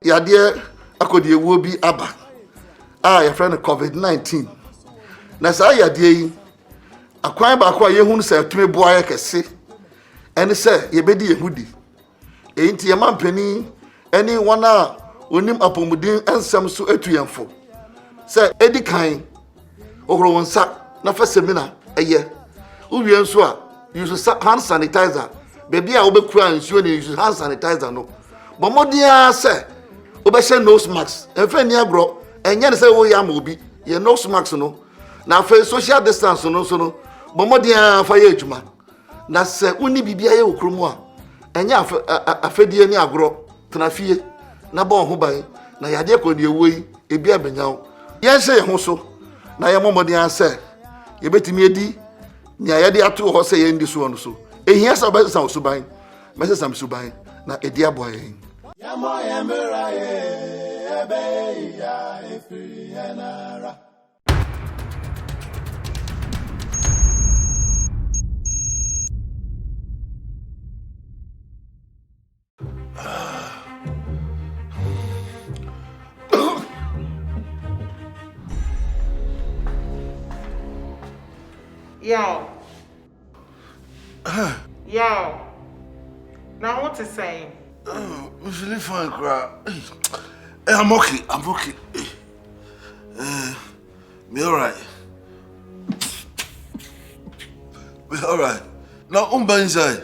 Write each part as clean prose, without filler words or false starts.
Yade akodi ewo bi aba. Your friend COVID-19. Na sa yade yi akwan ba kwa ye hunu se tumi boa ye kese. Ene se ye bedi yehudi. Enti ye mampani eni wana onim apomudin ensem so atuyemfo. Se edi kan ogro wonsa na fa seminar eye. Uwie nso a use hand sanitizer. Baby a obekura nsuo ni use hand sanitizer no. Bomodia se obehye nose mask. Enfe ni agro enye ne se wo ya ma obi. Ye nose mask no. Na fa social distance no so no. Bomodia fa ye adwuma. Na se uni bibia ye okromu a enye afedie ni agro tenafie na ba ho ban na yade ko ne ewoi ebi abenyawo. Ye hye ye ho so na ye momodia se ye betimi edi ni ayade ato ho se ye ndi so no so. Ehia sa ba sa osuban. Mese sam suban na edi aboye. Yo. Yo. Now what is saying? I'm feeling fine, cry. Hey, I'm okay. I'm okay. Me alright. Me alright. Now, inside.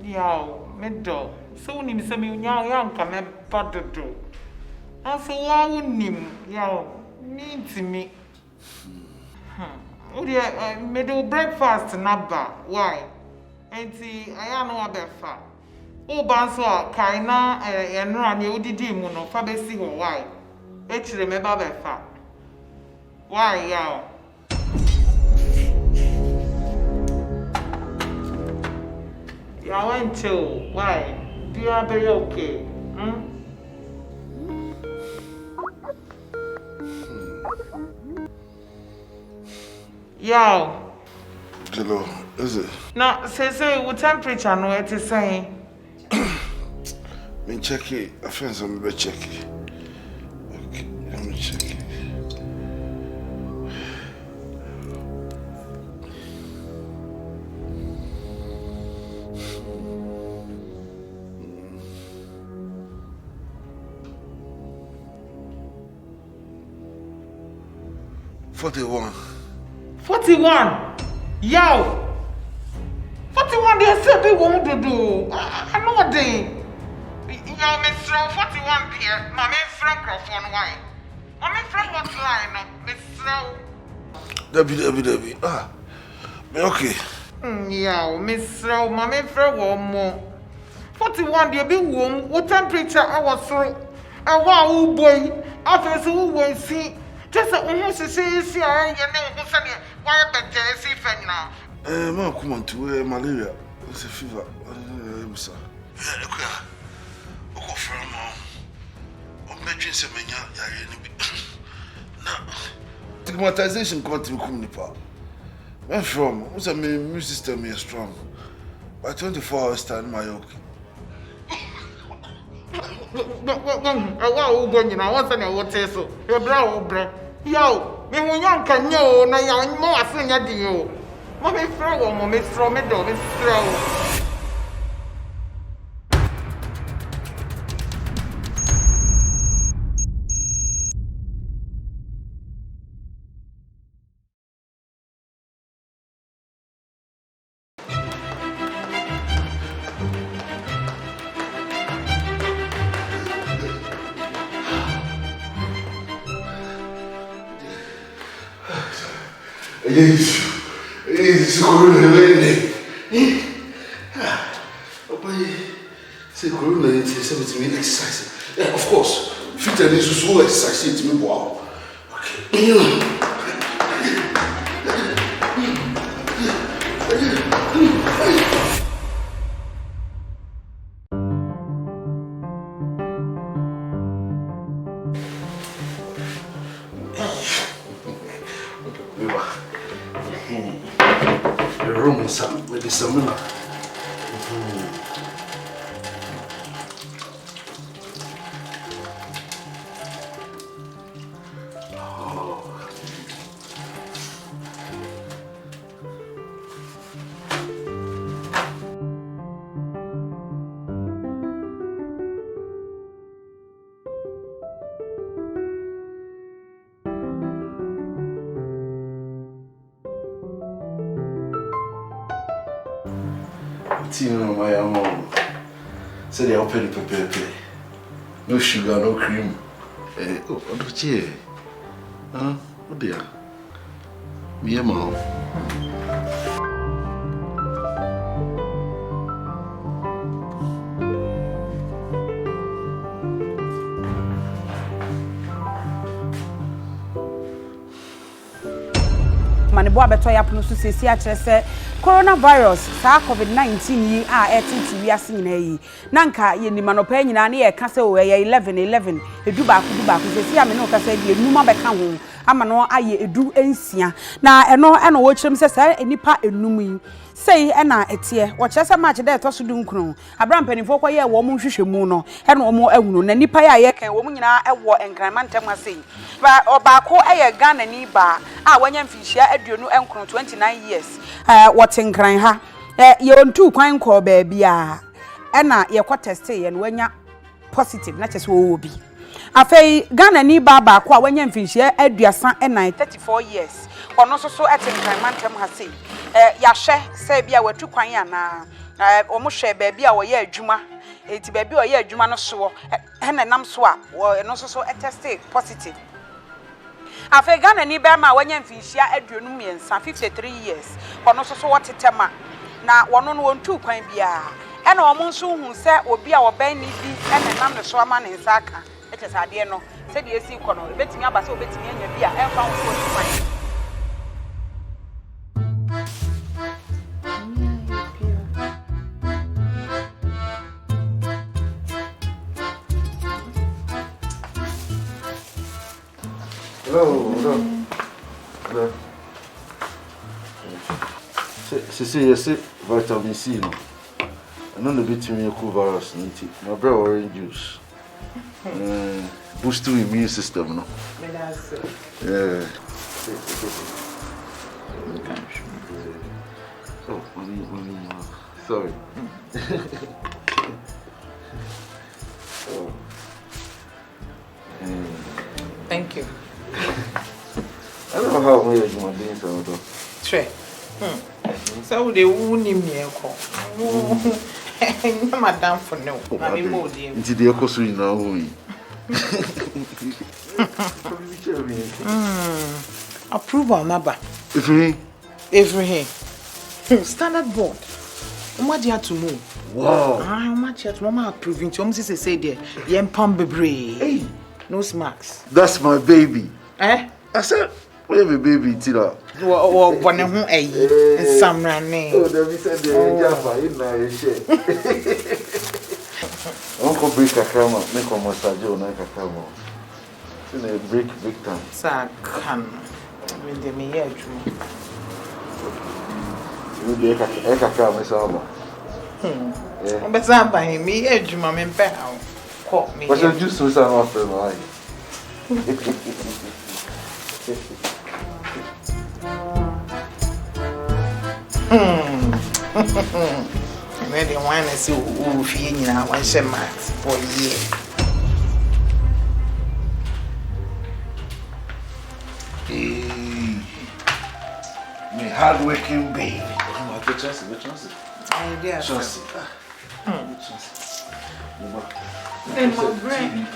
Yo, me do. So when you say me young come me bad do. I say why nim yo need me. Me do breakfast na ba. Why? Enti I know about fa. O banso kaina enra me odidi mu no fa besi ho why? E chire me ba fa. Why yo? I went to. Why? Do you have be okay? Yo. Hello, is it? No, say, what temperature no it is saying? Me check it. I feel some be check it. Okay, let me check it. $41. 41. Yo. 41 they say they won't do. I know what they. Yo, Miss 41 dear. My friend Crawford why? My friend what line? Miss Debbie. Me okay. Yo, Miss my friend one more. 41 they be warm. What temperature I was through? Wow boy. After so we see. Just see I know why better see fan now. Man, come on to malaria. It's a fever. Sir. Okay, from I'm making some stigmatization can't come nipa. Where from? What's a immune system is strong. By 24 hours time, my okay. Wow, going now. What's on your so? Your bro. Yo, me when young can know, na young more thing at you. Mommy throw, mommy throw me do, me throw. It's Corona. Say Corona is 17 exercise. Yeah, of course. Fit and is so exercise to me. Wow. Okay. The room some with the summer. My mom said they open the paper. No sugar, no cream. Oh, what do you? Huh? What dear? Me and mom. Manebo abeto ya pono so sesi a kire se coronavirus sa COVID-19 yi a etiti wi ase nyina yi nanka ye ni manopa nyina na ye ka se o ye 11 edu ba ku sesi a me no ka se de enuma be ka ho ama no aye edu ensia na eno wo kyerem se sa enipa enum yi sei na etie wo kyerese match de to so dunkunu abram panifo kwa ye wo mu hwehwemu no eno wo mu ahunu na nipa ya ye kan wo mu nyina ewo enkranman tem ase ba obaako eye Ghana ni ba a wanya mfihia aduonu enkron 29 years what enkran ha ye ontu kwan ko ba bia na ye ko teste ye no wanya positive na kyese wo bi afei Ghana ni ba ko a wanya mfihia aduasa 34 years ono so etenkranman tem ha sei ya hwe se bia watu kwan ya na omo hwe ba bia wo ye adwuma enti ba bia wo ye adwuma no so na nam so a wo no so teste positive afa Ghana ni be ma wanya mfinhia aduonu miensa 53 years ono so wotetema na wono no wontu kwan bia na omo nso hu se obi a woban ni bi na nam ne so ama ne nsaka ekese ade no se de esi kono betimi aba se obetimi anya bia emfa wo kwan. Hello. Yes, vitamin C. No, I know the vitamin cool virus. My brother orange juice. Boost the immune system. No. Yeah. Oh, sorry. Thank you. I don't know how many of my beings are though. Sure. So they won't name me. No, madam, for no. I'm more dear. Into the echo swing now. Approval number. Every standard board. What do you have to know? Wow. How much yet mama approving to almost say there. Yem pam bebre. Hey. No smacks. That's my baby. Eh? I said, we have a baby, Tila. Oh, one of them, eh? Some name. Oh, then we said the Java in my shit. Uncle break a camera, make a massage on a camera. It's a break time. Sakan. With the me, you be a camera, Sama. But somebody, me, edge, mamma, and pal. Caught me. But you're just so sad after my Where they want to see who feeling now, one share max for a year. Hey, my hardworking baby. Which chance? Chance. And my brain.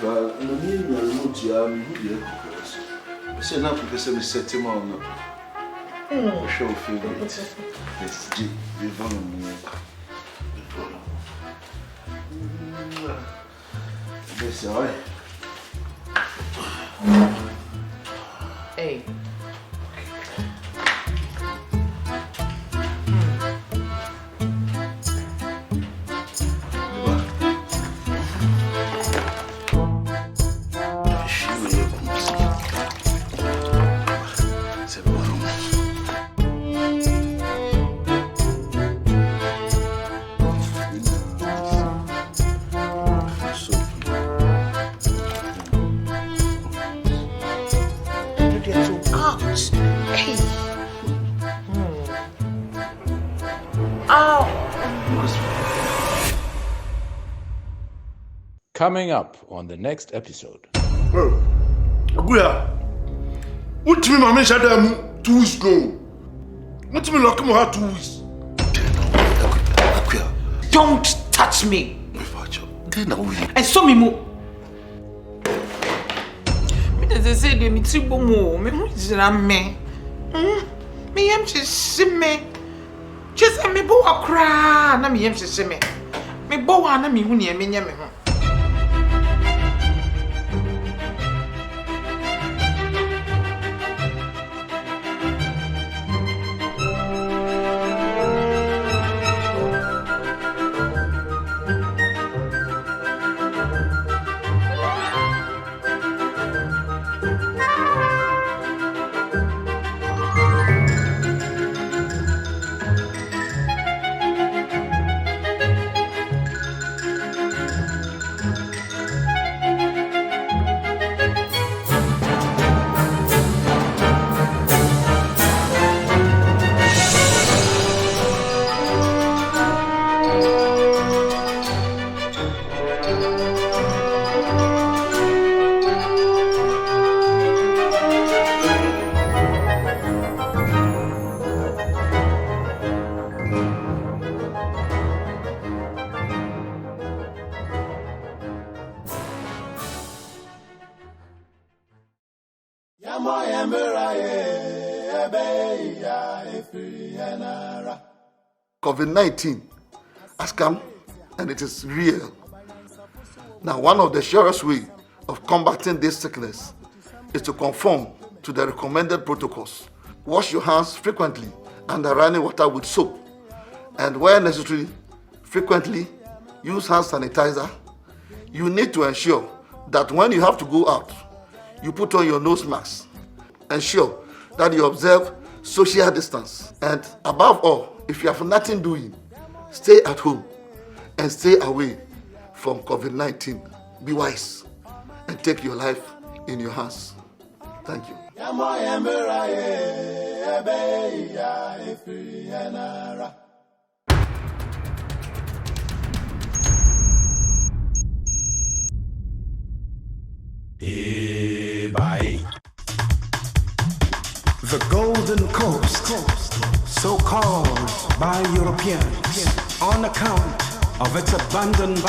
Say now, Professor, we set him on. Show favorite. It's G. The volume. This is all. Hey. Coming up on the next episode. Well, Aguya, what do you mean, Mamma? 2 weeks no. What do you mean, lock him out 2 weeks? Don't touch me. And so me mo. Me does say de me tribo mo. Me mo jira me. Me yam me. Just me bo akra na me yam me. Me bo wa na me hu ne me nya me ho. COVID-19 has come and it is real. Now, one of the surest ways of combating this sickness is to conform to the recommended protocols. Wash your hands frequently under running water with soap, and where necessary, frequently use hand sanitizer. You need to ensure that when you have to go out, you put on your nose mask. Ensure that you observe social distance. And above all, if you have nothing doing, stay at home and stay away from COVID-19. Be wise and take your life in your hands. Thank you. The Golden Coast, so called by Europeans on account of its abundant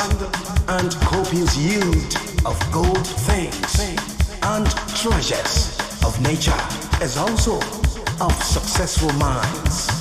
and copious yield of gold things and treasures of nature, is also of successful minds.